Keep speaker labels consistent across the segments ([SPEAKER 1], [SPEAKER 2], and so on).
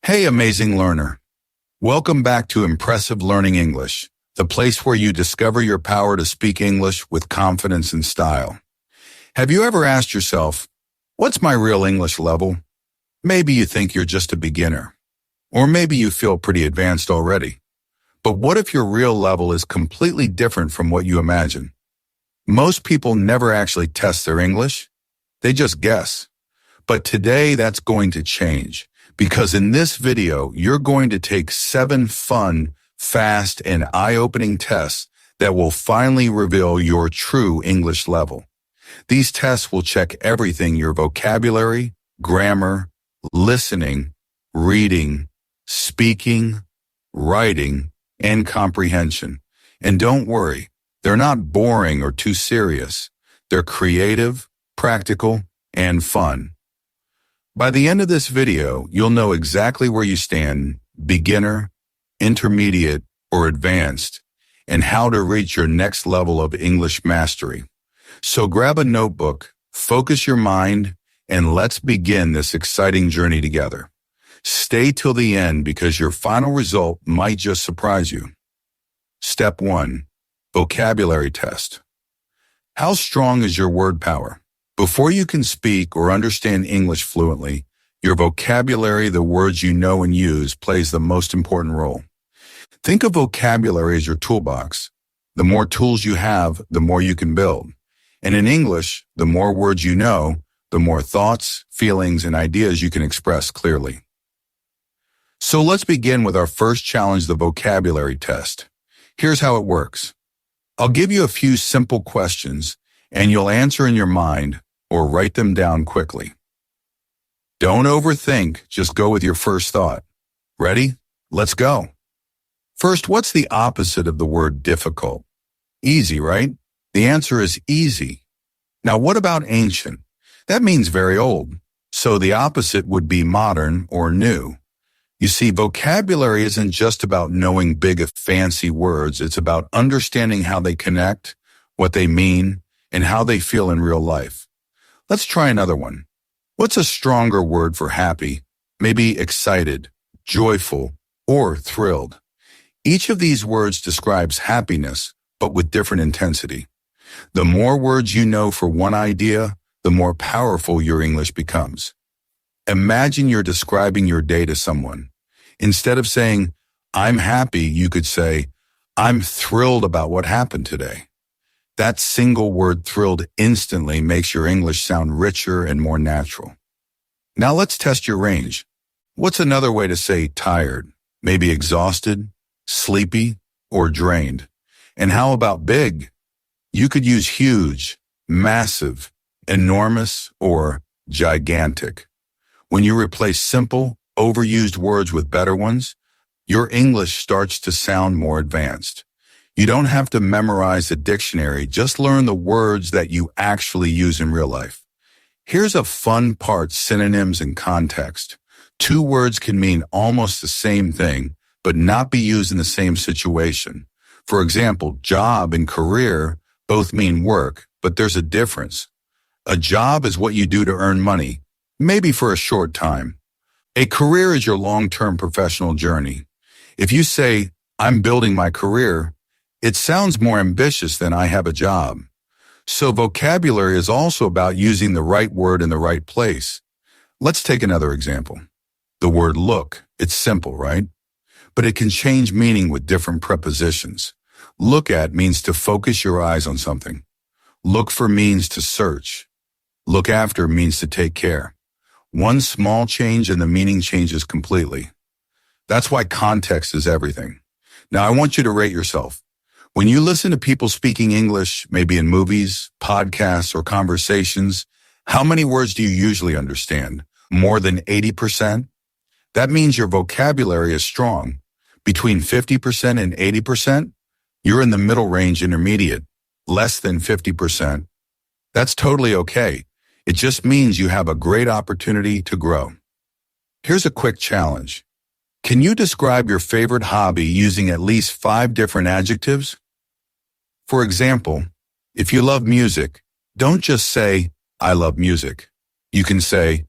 [SPEAKER 1] Hey, amazing learner. Welcome back to Impressive Learning English, the place where you discover your power to speak English with confidence and style. Have you ever asked yourself, what's my real English level? Maybe you think you're just a beginner, or maybe you feel pretty advanced already. But what if your real level is completely different from what you imagine? Most people never actually test their English. They just guess. But today that's going to change. Because in this video, you're going to take 7 fun, fast, and eye-opening tests that will finally reveal your true English level. These tests will check everything: your vocabulary, grammar, listening, reading, speaking, writing, and comprehension. And don't worry, they're not boring or too serious. They're creative, practical, and fun. By the end of this video, you'll know exactly where you stand, beginner, intermediate, or advanced, and how to reach your next level of English mastery. So grab a notebook, focus your mind, and let's begin this exciting journey together. Stay till the end because your final result might just surprise you. Step 1. Vocabulary test. How strong is your word power? Before you can speak or understand English fluently, your vocabulary, the words you know and use, plays the most important role. Think of vocabulary as your toolbox. The more tools you have, the more you can build. And in English, the more words you know, the more thoughts, feelings, and ideas you can express clearly. So let's begin with our first challenge, the vocabulary test. Here's how it works. I'll give you a few simple questions, and you'll answer in your mind or write them down quickly. Don't overthink, just go with your first thought. Ready? Let's go. First, what's the opposite of the word difficult? Easy, right? The answer is easy. Now, what about ancient? That means very old. So the opposite would be modern or new. You see, vocabulary isn't just about knowing big, fancy words. It's about understanding how they connect, what they mean, and how they feel in real life. Let's try another one. What's a stronger word for happy? Maybe excited, joyful, or thrilled. Each of these words describes happiness, but with different intensity. The more words you know for one idea, the more powerful your English becomes. Imagine you're describing your day to someone. Instead of saying, I'm happy, you could say, I'm thrilled about what happened today. That single word, thrilled, instantly makes your English sound richer and more natural. Now let's test your range. What's another way to say tired? Maybe exhausted, sleepy, or drained. And how about big? You could use huge, massive, enormous, or gigantic. When you replace simple, overused words with better ones, your English starts to sound more advanced. You don't have to memorize a dictionary, just learn the words that you actually use in real life. Here's a fun part: synonyms and context. 2 words can mean almost the same thing, but not be used in the same situation. For example, job and career both mean work, but there's a difference. A job is what you do to earn money, maybe for a short time. A career is your long-term professional journey. If you say, I'm building my career, it sounds more ambitious than I have a job. So vocabulary is also about using the right word in the right place. Let's take another example. The word look. It's simple, right? But it can change meaning with different prepositions. Look at means to focus your eyes on something. Look for means to search. Look after means to take care. One small change and the meaning changes completely. That's why context is everything. Now I want you to rate yourself. When you listen to people speaking English, maybe in movies, podcasts, or conversations, how many words do you usually understand? More than 80%? That means your vocabulary is strong. Between 50% and 80%, you're in the middle range, intermediate. Less than 50%. That's totally okay. It just means you have a great opportunity to grow. Here's a quick challenge. Can you describe your favorite hobby using at least 5 different adjectives? For example, if you love music, don't just say, I love music. You can say,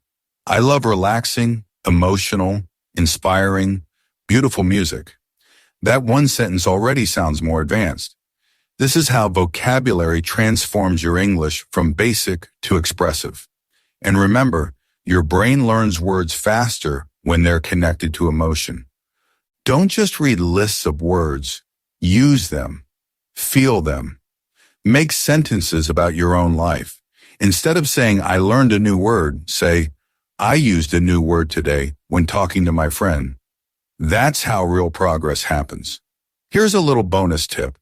[SPEAKER 1] I love relaxing, emotional, inspiring, beautiful music. That one sentence already sounds more advanced. This is how vocabulary transforms your English from basic to expressive. And remember, your brain learns words faster when they're connected to emotion. Don't just read lists of words. Use them. Feel them. Make sentences about your own life. Instead of saying, I learned a new word, say, I used a new word today when talking to my friend. That's how real progress happens. Here's a little bonus tip.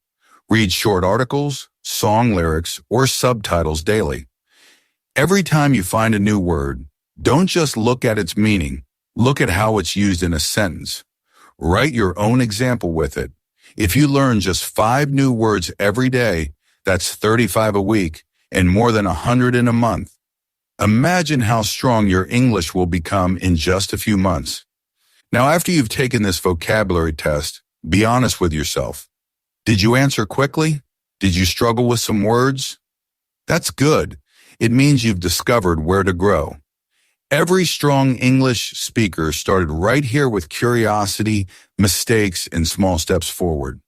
[SPEAKER 1] Read short articles, song lyrics, or subtitles daily. Every time you find a new word, don't just look at its meaning. Look at how it's used in a sentence. Write your own example with it. If you learn just 5 new words every day, that's 35 a week and more than 100 in a month. Imagine how strong your English will become in just a few months. Now, after you've taken this vocabulary test, be honest with yourself. Did you answer quickly? Did you struggle with some words? That's good. It means you've discovered where to grow. Every strong English speaker started right here with curiosity, mistakes, and small steps forward.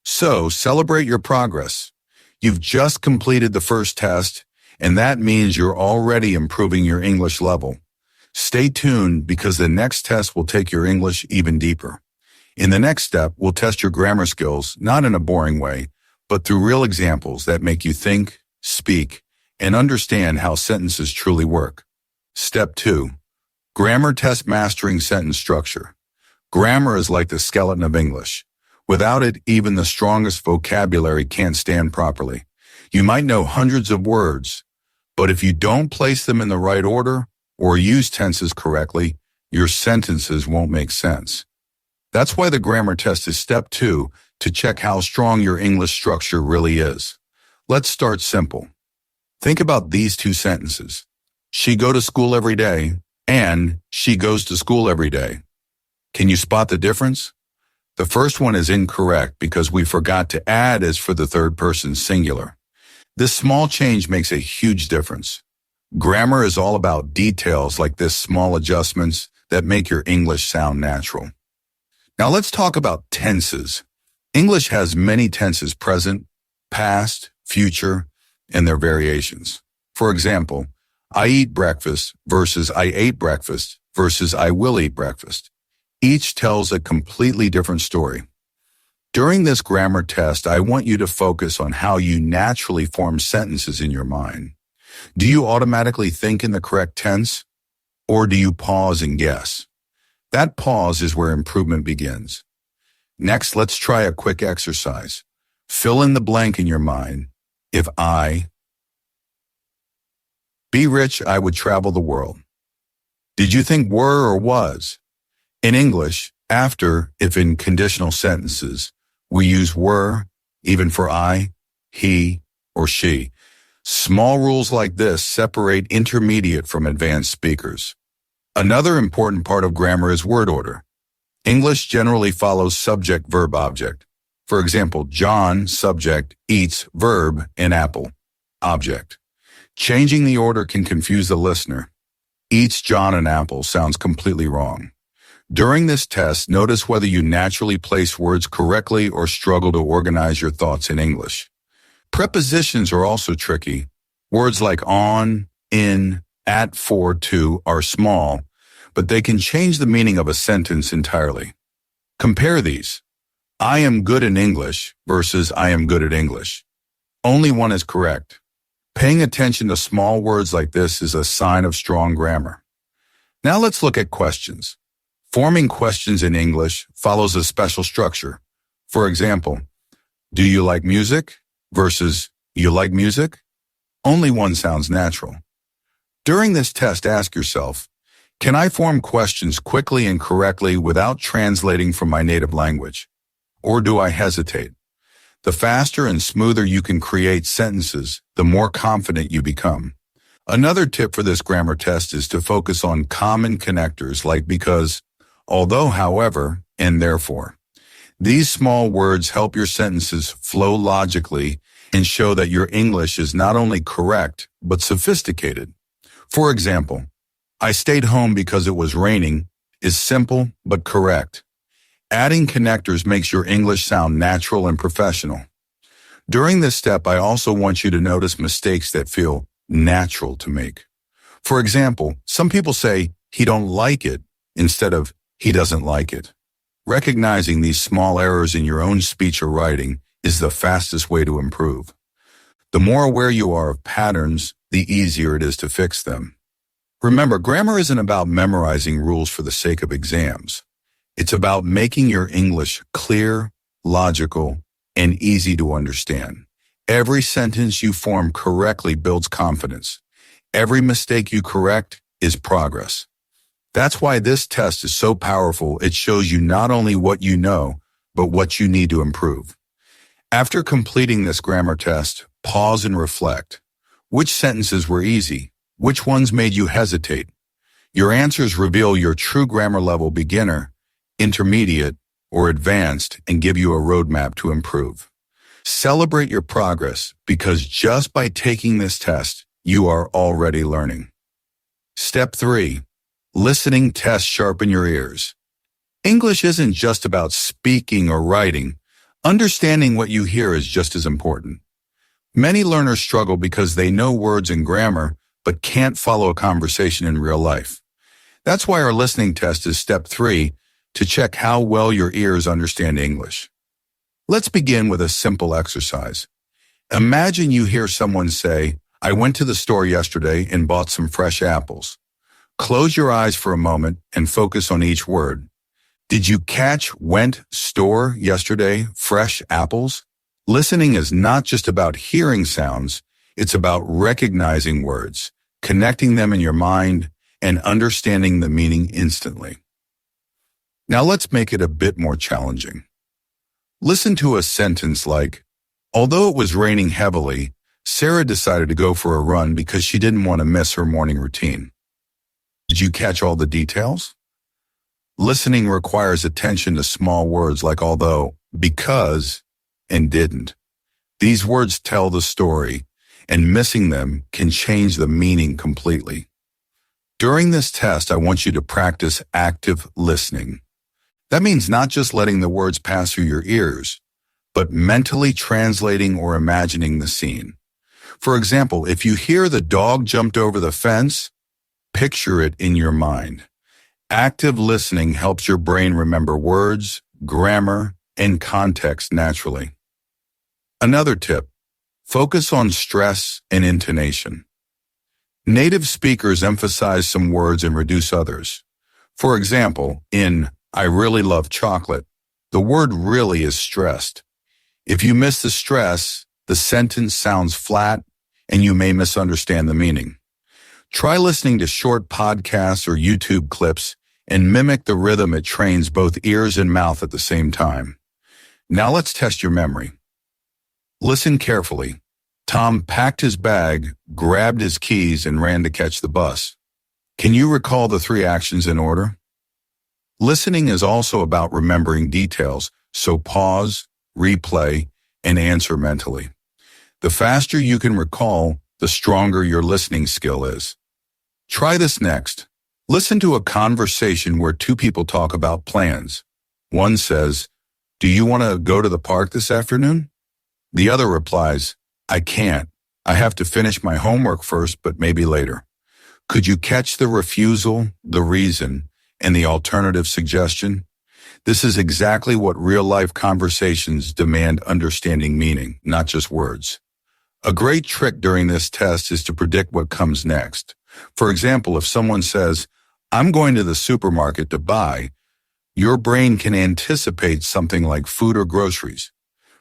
[SPEAKER 1] So, celebrate your progress. You've just completed the first test, and that means you're already improving your English level. Stay tuned because the next test will take your English even deeper. In the next step, we'll test your grammar skills, not in a boring way, but through real examples that make you think, speak, and understand how sentences truly work. Step 2. Grammar test mastering sentence structure. Grammar is like the skeleton of English. Without it, even the strongest vocabulary can't stand properly. You might know hundreds of words, but if you don't place them in the right order or use tenses correctly, your sentences won't make sense. That's why the grammar test is step 2 to check how strong your English structure really is. Let's start simple. Think about these 2 sentences. She go to school every day, and she goes to school every day. Can you spot the difference? The first one is incorrect because we forgot to add as for the third person singular. This small change makes a huge difference. Grammar is all about details like this, small adjustments that make your English sound natural. Now let's talk about tenses. English has many tenses: present, past, future, and their variations. For example, I eat breakfast versus I ate breakfast versus I will eat breakfast. Each tells a completely different story. During this grammar test, I want you to focus on how you naturally form sentences in your mind. Do you automatically think in the correct tense, or do you pause and guess? That pause is where improvement begins. Next, let's try a quick exercise. Fill in the blank in your mind. If I be rich, I would travel the world. Did you think were or was? In English, after, if in conditional sentences, we use were, even for I, he, or she. Small rules like this separate intermediate from advanced speakers. Another important part of grammar is word order. English generally follows subject, verb, object. For example, John, subject, eats, verb, and apple, object. Changing the order can confuse the listener. Eats John an apple sounds completely wrong. During this test, notice whether you naturally place words correctly or struggle to organize your thoughts in English. Prepositions are also tricky. Words like on, in, at, for, to are small, but they can change the meaning of a sentence entirely. Compare these. I am good in English versus I am good at English. Only one is correct. Paying attention to small words like this is a sign of strong grammar. Now let's look at questions. Forming questions in English follows a special structure. For example, do you like music versus you like music? Only one sounds natural. During this test, ask yourself, can I form questions quickly and correctly without translating from my native language? Or do I hesitate? The faster and smoother you can create sentences, the more confident you become. Another tip for this grammar test is to focus on common connectors like because, although, however, and therefore. These small words help your sentences flow logically and show that your English is not only correct, but sophisticated. For example, I stayed home because it was raining is simple but correct. Adding connectors makes your English sound natural and professional. During this step, I also want you to notice mistakes that feel natural to make. For example, some people say, he don't like it, instead of he doesn't like it. Recognizing these small errors in your own speech or writing is the fastest way to improve. The more aware you are of patterns, the easier it is to fix them. Remember, grammar isn't about memorizing rules for the sake of exams. It's about making your English clear, logical, and easy to understand. Every sentence you form correctly builds confidence. Every mistake you correct is progress. That's why this test is so powerful. It shows you not only what you know, but what you need to improve. After completing this grammar test, pause and reflect. Which sentences were easy? Which ones made you hesitate? Your answers reveal your true grammar level: beginner, intermediate, or advanced, and give you a roadmap to improve. Celebrate your progress, because just by taking this test, you are already learning. Step 3. Listening tests sharpen your ears. English isn't just about speaking or writing. Understanding what you hear is just as important. Many learners struggle because they know words and grammar, but can't follow a conversation in real life. That's why our listening test is step 3, to check how well your ears understand English. Let's begin with a simple exercise. Imagine you hear someone say, I went to the store yesterday and bought some fresh apples. Close your eyes for a moment and focus on each word. Did you catch went store yesterday, fresh apples? Listening is not just about hearing sounds, it's about recognizing words, connecting them in your mind, and understanding the meaning instantly. Now let's make it a bit more challenging. Listen to a sentence like, although it was raining heavily, Sarah decided to go for a run because she didn't want to miss her morning routine. Did you catch all the details? Listening requires attention to small words like although, because, and didn't. These words tell the story, and missing them can change the meaning completely. During this test, I want you to practice active listening. That means not just letting the words pass through your ears, but mentally translating or imagining the scene. For example, if you hear the dog jumped over the fence, picture it in your mind. Active listening helps your brain remember words, grammar, and context naturally. Another tip, focus on stress and intonation. Native speakers emphasize some words and reduce others. For example, in I really love chocolate, the word really is stressed. If you miss the stress, the sentence sounds flat and you may misunderstand the meaning. Try listening to short podcasts or YouTube clips and mimic the rhythm. It trains both ears and mouth at the same time. Now let's test your memory. Listen carefully. Tom packed his bag, grabbed his keys, and ran to catch the bus. Can you recall the 3 actions in order? Listening is also about remembering details, so pause, replay, and answer mentally. The faster you can recall, the stronger your listening skill is. Try this next. Listen to a conversation where 2 people talk about plans. One says, do you want to go to the park this afternoon? The other replies, I can't. I have to finish my homework first, but maybe later. Could you catch the refusal, the reason, and the alternative suggestion? This is exactly what real-life conversations demand: understanding meaning, not just words. A great trick during this test is to predict what comes next. For example, if someone says, I'm going to the supermarket to buy, your brain can anticipate something like food or groceries.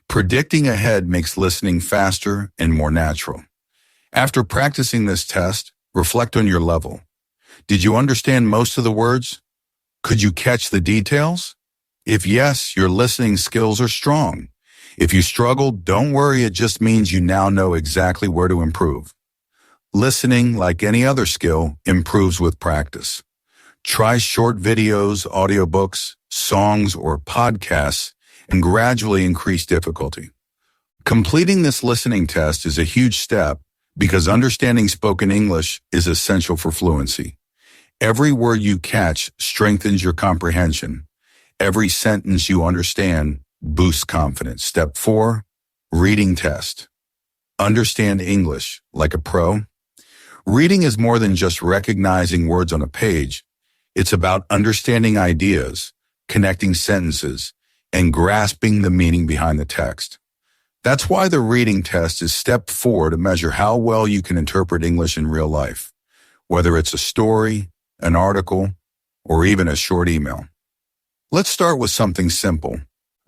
[SPEAKER 1] Predicting ahead makes listening faster and more natural. After practicing this test, reflect on your level. Did you understand most of the words? Could you catch the details? If yes, your listening skills are strong. If you struggled, don't worry, it just means you now know exactly where to improve. Listening, like any other skill, improves with practice. Try short videos, audiobooks, songs, or podcasts, and gradually increase difficulty. Completing this listening test is a huge step because understanding spoken English is essential for fluency. Every word you catch strengthens your comprehension. Every sentence you understand boosts confidence. Step 4, reading test. Understand English like a pro. Reading is more than just recognizing words on a page. It's about understanding ideas, connecting sentences, and grasping the meaning behind the text. That's why the reading test is step 4 to measure how well you can interpret English in real life, whether it's a story, an article, or even a short email. Let's start with something simple.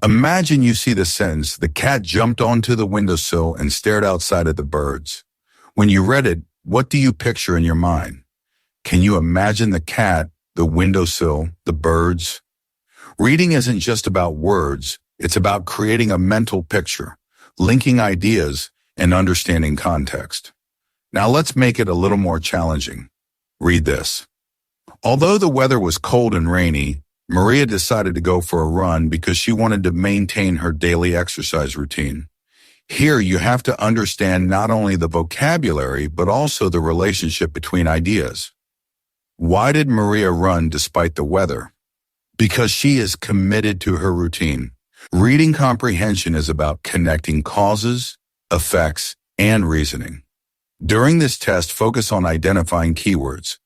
[SPEAKER 1] Imagine you see the sentence, "The cat jumped onto the windowsill and stared outside at the birds." When you read it, what do you picture in your mind? Can you imagine the cat, the windowsill, the birds? Reading isn't just about words, it's about creating a mental picture, linking ideas, and understanding context. Now let's make it a little more challenging. Read this. Although the weather was cold and rainy, Maria decided to go for a run because she wanted to maintain her daily exercise routine. Here you have to understand not only the vocabulary, but also the relationship between ideas. Why did Maria run despite the weather? Because she is committed to her routine. Reading comprehension is about connecting causes, effects, and reasoning. During this test, focus on identifying keywords.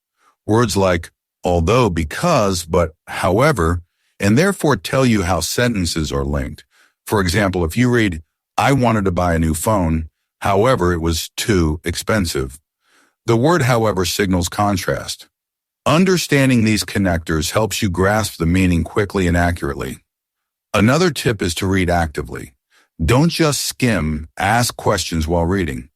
[SPEAKER 1] Words like although, because, but, however, and therefore tell you how sentences are linked. For example, if you read, "I wanted to buy a new phone, however, it was too expensive." The word however signals contrast. Understanding these connectors helps you grasp the meaning quickly and accurately. Another tip is to read actively. Don't just skim, ask questions while reading.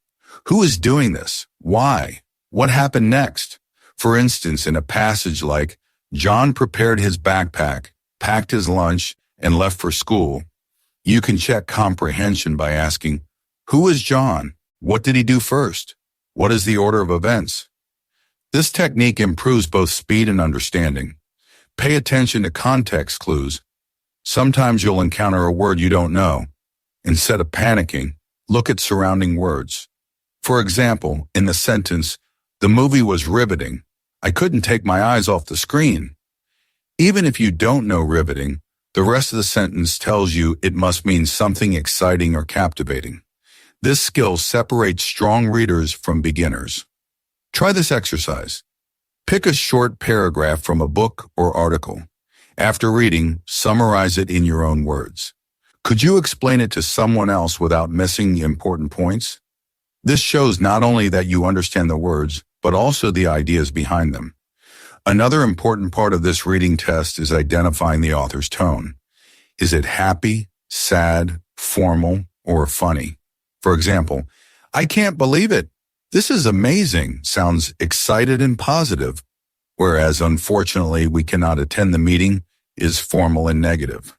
[SPEAKER 1] Who is doing this? Why? What happened next? For instance, in a passage like, "John prepared his backpack, packed his lunch, and left for school," you can check comprehension by asking, who is John? What did he do first? What is the order of events? This technique improves both speed and understanding. Pay attention to context clues. Sometimes you'll encounter a word you don't know. Instead of panicking, look at surrounding words. For example, in the sentence, "The movie was riveting. I couldn't take my eyes off the screen." Even if you don't know riveting, the rest of the sentence tells you it must mean something exciting or captivating. This skill separates strong readers from beginners. Try this exercise. Pick a short paragraph from a book or article. After reading, summarize it in your own words. Could you explain it to someone else without missing the important points? This shows not only that you understand the words, but also the ideas behind them. Another important part of this reading test is identifying the author's tone. Is it happy, sad, formal, or funny? For example, "I can't believe it. This is amazing," sounds excited and positive, whereas unfortunately we cannot attend the meeting is formal and negative.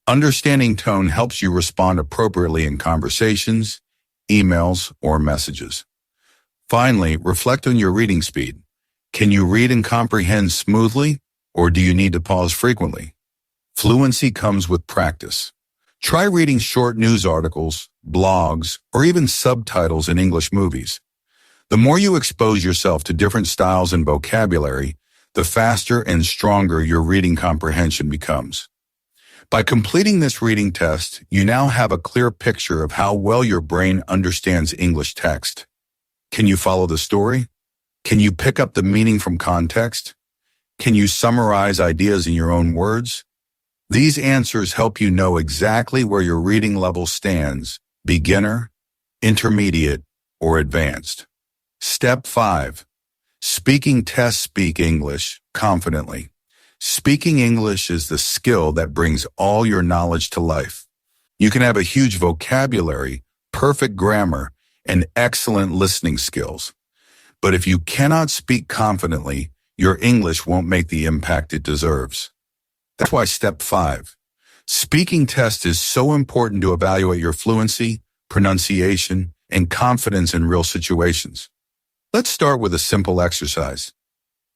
[SPEAKER 1] Understanding tone helps you respond appropriately in conversations, emails, or messages. Finally, reflect on your reading speed. Can you read and comprehend smoothly, or do you need to pause frequently? Fluency comes with practice. Try reading short news articles, blogs, or even subtitles in English movies. The more you expose yourself to different styles and vocabulary, the faster and stronger your reading comprehension becomes. By completing this reading test, you now have a clear picture of how well your brain understands English text. Can you follow the story? Can you pick up the meaning from context? Can you summarize ideas in your own words? These answers help you know exactly where your reading level stands, beginner, intermediate, or advanced. Step 5. Speaking test. Speak English confidently. Speaking English is the skill that brings all your knowledge to life. You can have a huge vocabulary, perfect grammar, and excellent listening skills. But if you cannot speak confidently, your English won't make the impact it deserves. That's why step 5. Speaking test is so important to evaluate your fluency, pronunciation, and confidence in real situations. Let's start with a simple exercise.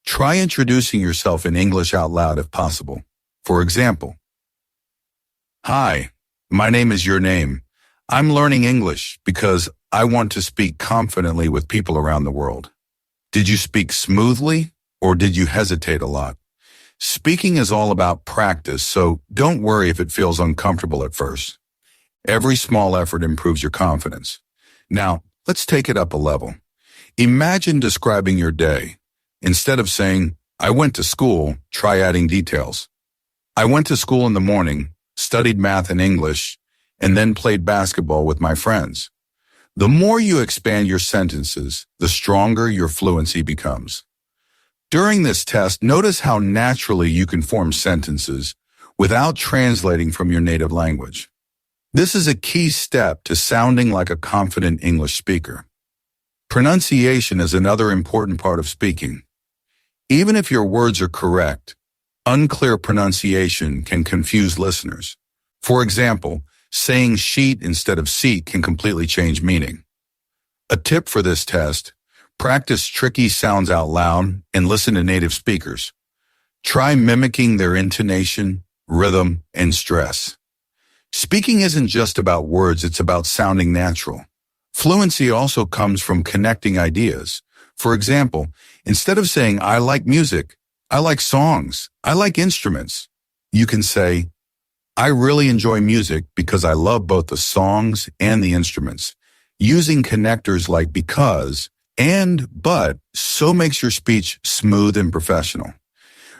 [SPEAKER 1] Try introducing yourself in English out loud if possible. For example, "Hi, my name is your name. I'm learning English because I want to speak confidently with people around the world." Did you speak smoothly or did you hesitate a lot? Speaking is all about practice, so don't worry if it feels uncomfortable at first. Every small effort improves your confidence. Now, let's take it up a level. Imagine describing your day. Instead of saying, I went to school, try adding details. I went to school in the morning, studied math and English, and then played basketball with my friends. The more you expand your sentences, the stronger your fluency becomes. During this test, notice how naturally you can form sentences without translating from your native language. This is a key step to sounding like a confident English speaker. Pronunciation is another important part of speaking. Even if your words are correct, unclear pronunciation can confuse listeners. For example, saying sheet instead of seat can completely change meaning. A tip for this test: practice tricky sounds out loud and listen to native speakers. Try mimicking their intonation, rhythm, and stress. Speaking isn't just about words, it's about sounding natural. Fluency also comes from connecting ideas. For example, instead of saying, I like music, I like songs, I like instruments, you can say, I really enjoy music because I love both the songs and the instruments. Using connectors like because and but so makes your speech smooth and professional.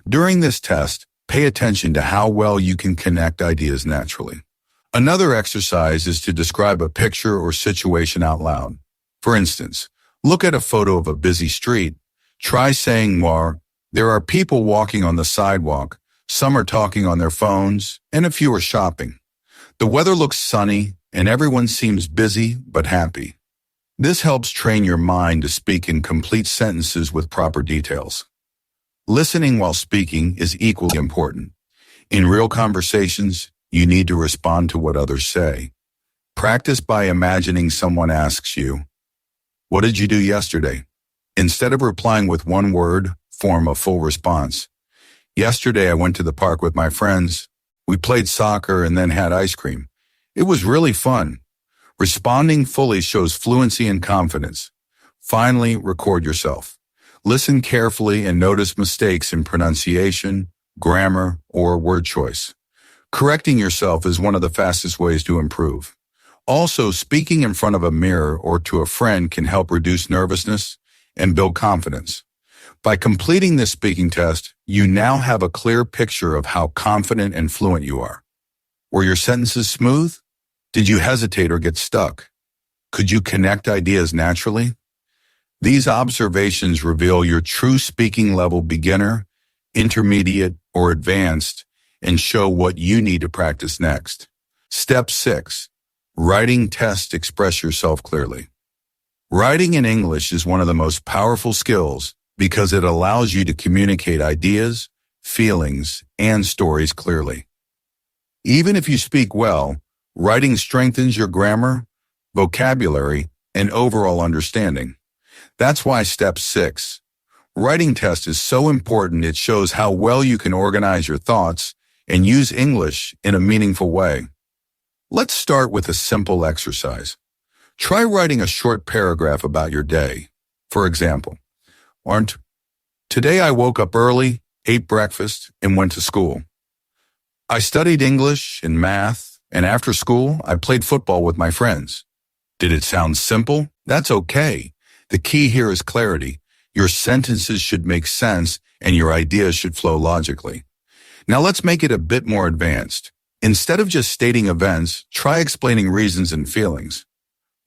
[SPEAKER 1] During this test, pay attention to how well you can connect ideas naturally. Another exercise is to describe a picture or situation out loud. For instance, look at a photo of a busy street. Try saying more. There are people walking on the sidewalk. Some are talking on their phones, and a few are shopping. The weather looks sunny, and everyone seems busy but happy. This helps train your mind to speak in complete sentences with proper details. Listening while speaking is equally important. In real conversations, you need to respond to what others say. Practice by imagining someone asks you, what did you do yesterday? Instead of replying with one word, form a full response. Yesterday, I went to the park with my friends. We played soccer and then had ice cream. It was really fun. Responding fully shows fluency and confidence. Finally, record yourself. Listen carefully and notice mistakes in pronunciation, grammar, or word choice. Correcting yourself is one of the fastest ways to improve. Also, speaking in front of a mirror or to a friend can help reduce nervousness and build confidence. By completing this speaking test, you now have a clear picture of how confident and fluent you are. Were your sentences smooth? Did you hesitate or get stuck? Could you connect ideas naturally? These observations reveal your true speaking level: beginner, intermediate, or advanced, and show what you need to practice next. Step 6. Writing test. Express yourself clearly. Writing in English is one of the most powerful skills because it allows you to communicate ideas, feelings, and stories clearly. Even if you speak well, writing strengthens your grammar, vocabulary, and overall understanding. That's why Step 6. Writing test is so important. It shows how well you can organize your thoughts and use English in a meaningful way. Let's start with a simple exercise. Try writing a short paragraph about your day. For example, today I woke up early, ate breakfast, and went to school. I studied English and math, and after school, I played football with my friends. Did it sound simple? That's okay. The key here is clarity. Your sentences should make sense, and your ideas should flow logically. Now let's make it a bit more advanced. Instead of just stating events, try explaining reasons and feelings.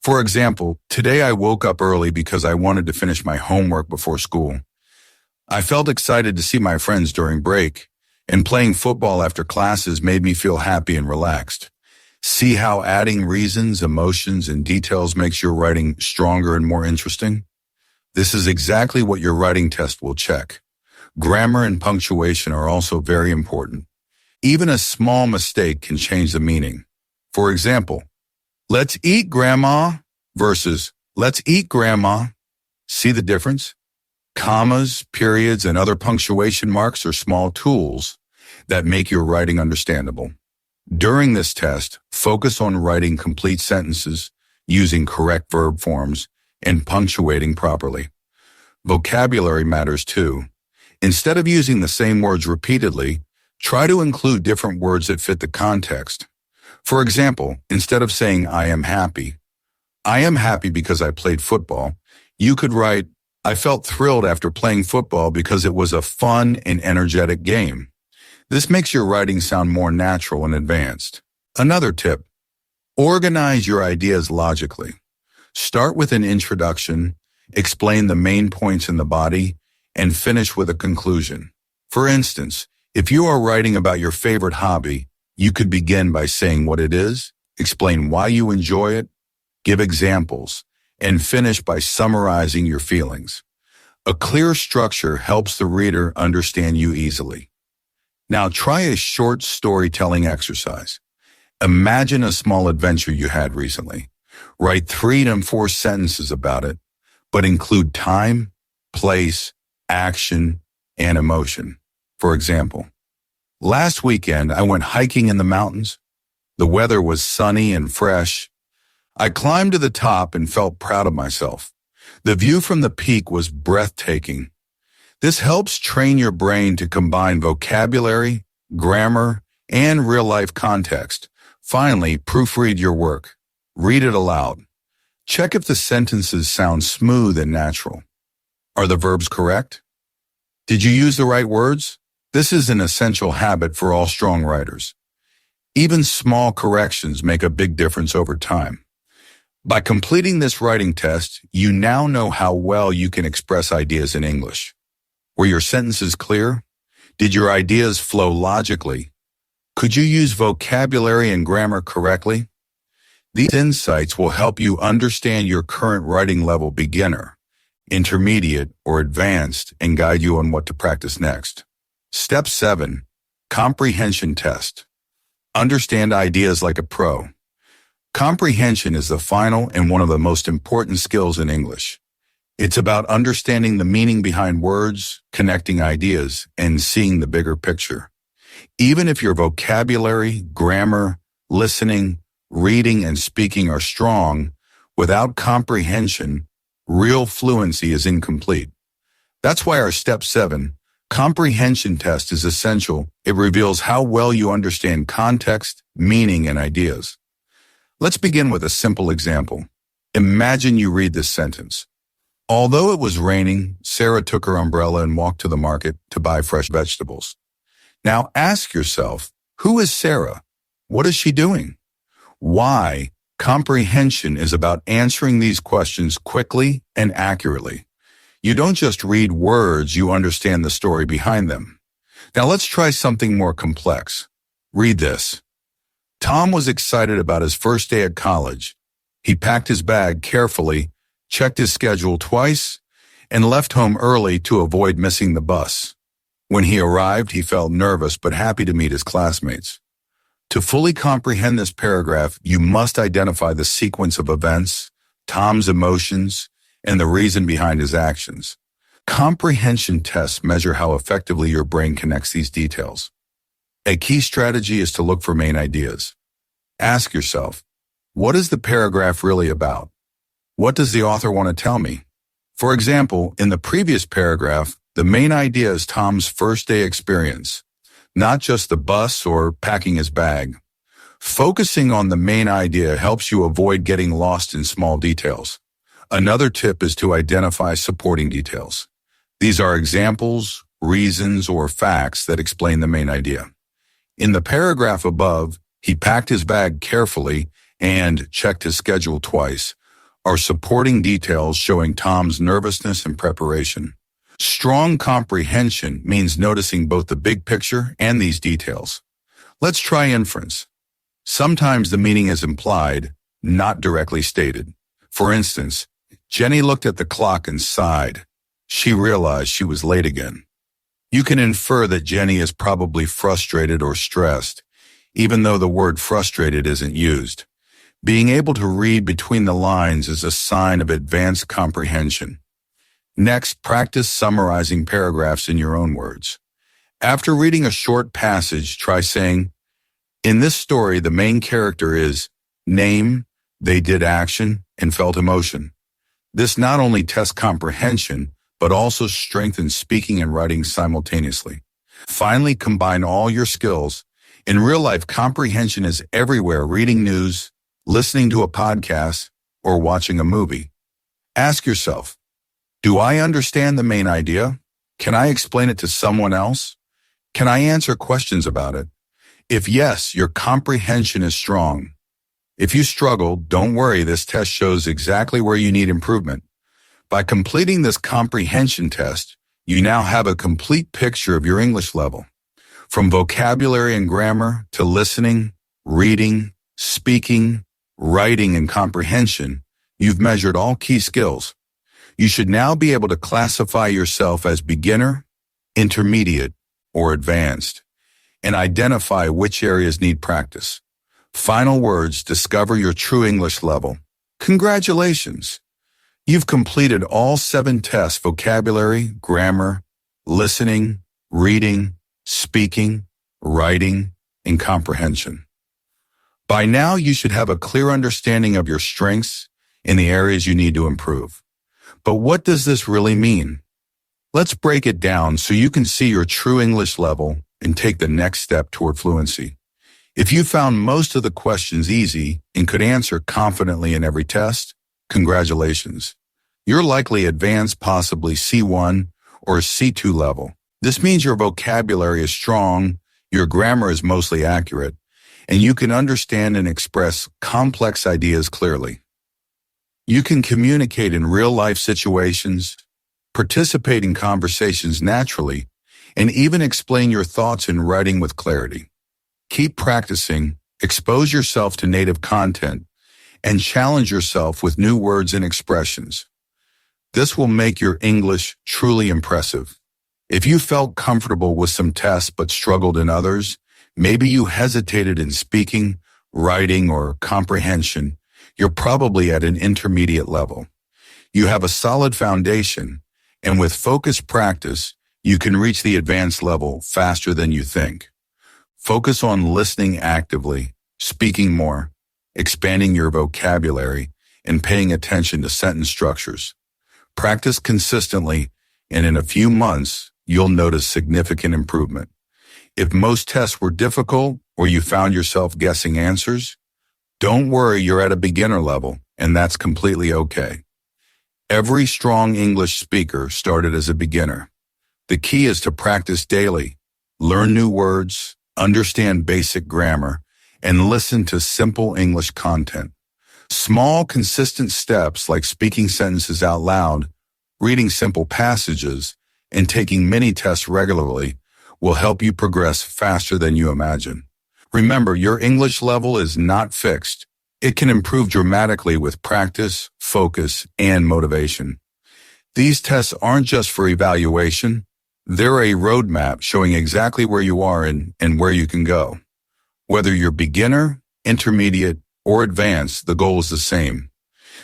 [SPEAKER 1] For example, today I woke up early because I wanted to finish my homework before school. I felt excited to see my friends during break, and playing football after classes made me feel happy and relaxed. See how adding reasons, emotions, and details makes your writing stronger and more interesting? This is exactly what your writing test will check. Grammar and punctuation are also very important. Even a small mistake can change the meaning. For example, let's eat grandma versus let's eat grandma. See the difference? Commas, periods, and other punctuation marks are small tools that make your writing understandable. During this test, focus on writing complete sentences, using correct verb forms, and punctuating properly. Vocabulary matters too. Instead of using the same words repeatedly, try to include different words that fit the context. For example, instead of saying I am happy because I played football, you could write, I felt thrilled after playing football because it was a fun and energetic game. This makes your writing sound more natural and advanced. Another tip, organize your ideas logically. Start with an introduction, explain the main points in the body, and finish with a conclusion. For instance, if you are writing about your favorite hobby, you could begin by saying what it is, explain why you enjoy it, give examples, and finish by summarizing your feelings. A clear structure helps the reader understand you easily. Now try a short storytelling exercise. Imagine a small adventure you had recently. Write 3 to 4 sentences about it, but include time, place, action, and emotion. For example, last weekend I went hiking in the mountains. The weather was sunny and fresh. I climbed to the top and felt proud of myself. The view from the peak was breathtaking. This helps train your brain to combine vocabulary, grammar, and real-life context. Finally, proofread your work. Read it aloud. Check if the sentences sound smooth and natural. Are the verbs correct? Did you use the right words? This is an essential habit for all strong writers. Even small corrections make a big difference over time. By completing this writing test, you now know how well you can express ideas in English. Were your sentences clear? Did your ideas flow logically? Could you use vocabulary and grammar correctly? These insights will help you understand your current writing level, beginner, intermediate, or advanced, and guide you on what to practice next. Step 7. Comprehension test. Understand ideas like a pro. Comprehension is the final and one of the most important skills in English. It's about understanding the meaning behind words, connecting ideas, and seeing the bigger picture. Even if your vocabulary, grammar, listening, reading, and speaking are strong, without comprehension, real fluency is incomplete. That's why our Step 7 comprehension test is essential. It reveals how well you understand context, meaning, and ideas. Let's begin with a simple example. Imagine you read this sentence. Although it was raining, Sarah took her umbrella and walked to the market to buy fresh vegetables. Now ask yourself, who is Sarah? What is she doing? Why? Comprehension is about answering these questions quickly and accurately. You don't just read words, you understand the story behind them. Now let's try something more complex. Read this. Tom was excited about his first day at college. He packed his bag carefully, checked his schedule twice, and left home early to avoid missing the bus. When he arrived, he felt nervous but happy to meet his classmates. To fully comprehend this paragraph, you must identify the sequence of events, Tom's emotions, and the reason behind his actions. Comprehension tests measure how effectively your brain connects these details. A key strategy is to look for main ideas. Ask yourself, what is the paragraph really about? What does the author want to tell me? For example, in the previous paragraph, the main idea is Tom's first day experience, not just the bus or packing his bag. Focusing on the main idea helps you avoid getting lost in small details. Another tip is to identify supporting details. These are examples, reasons, or facts that explain the main idea. In the paragraph above, he packed his bag carefully and checked his schedule twice, are supporting details showing Tom's nervousness and preparation. Strong comprehension means noticing both the big picture and these details. Let's try inference. Sometimes the meaning is implied, not directly stated. For instance, Jenny looked at the clock and sighed. She realized she was late again. You can infer that Jenny is probably frustrated or stressed, even though the word frustrated isn't used. Being able to read between the lines is a sign of advanced comprehension. Next, practice summarizing paragraphs in your own words. After reading a short passage, try saying, in this story, the main character is name, they did action, and felt emotion. This not only tests comprehension, but also strengthen speaking and writing simultaneously. Finally, combine all your skills. In real life, comprehension is everywhere: reading news, listening to a podcast, or watching a movie. Ask yourself, do I understand the main idea? Can I explain it to someone else? Can I answer questions about it? If yes, your comprehension is strong. If you struggle, don't worry, this test shows exactly where you need improvement. By completing this comprehension test, you now have a complete picture of your English level. From vocabulary and grammar to listening, reading, speaking, writing, and comprehension, you've measured all key skills. You should now be able to classify yourself as beginner, intermediate, or advanced, and identify which areas need practice. Final words: discover your true English level. Congratulations! You've completed all 7 tests: vocabulary, grammar, listening, reading, speaking, writing, and comprehension. By now, you should have a clear understanding of your strengths in the areas you need to improve. But what does this really mean? Let's break it down so you can see your true English level and take the next step toward fluency. If you found most of the questions easy and could answer confidently in every test, congratulations. You're likely advanced, possibly C1 or C2 level. This means your vocabulary is strong, your grammar is mostly accurate, and you can understand and express complex ideas clearly. You can communicate in real-life situations, participate in conversations naturally, and even explain your thoughts in writing with clarity. Keep practicing, expose yourself to native content, and challenge yourself with new words and expressions. This will make your English truly impressive. If you felt comfortable with some tests but struggled in others, maybe you hesitated in speaking, writing, or comprehension, you're probably at an intermediate level. You have a solid foundation, and with focused practice, you can reach the advanced level faster than you think. Focus on listening actively, speaking more, expanding your vocabulary, and paying attention to sentence structures. Practice consistently, and in a few months, you'll notice significant improvement. If most tests were difficult or you found yourself guessing answers, don't worry, you're at a beginner level, and that's completely okay. Every strong English speaker started as a beginner. The key is to practice daily, learn new words, understand basic grammar, and listen to simple English content. Small, consistent steps like speaking sentences out loud, reading simple passages, and taking mini tests regularly will help you progress faster than you imagine. Remember, your English level is not fixed. It can improve dramatically with practice, focus, and motivation. These tests aren't just for evaluation. They're a roadmap showing exactly where you are and where you can go. Whether you're beginner, intermediate, or advanced, the goal is the same.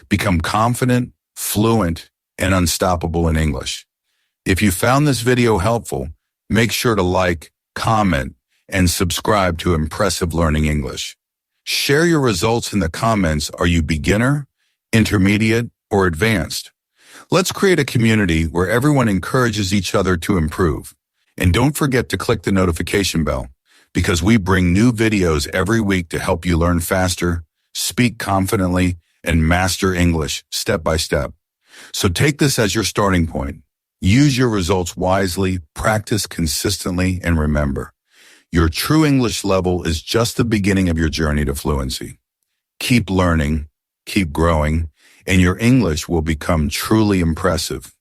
[SPEAKER 1] Become confident, fluent, and unstoppable in English. If you found this video helpful, make sure to like, comment, and subscribe to Impressive Learning English. Share your results in the comments. Are you beginner, intermediate, or advanced? Let's create a community where everyone encourages each other to improve. And don't forget to click the notification bell, because we bring new videos every week to help you learn faster, speak confidently, and master English step by step. So take this as your starting point. Use your results wisely, practice consistently, and remember, your true English level is just the beginning of your journey to fluency. Keep learning, keep growing, and your English will become truly impressive.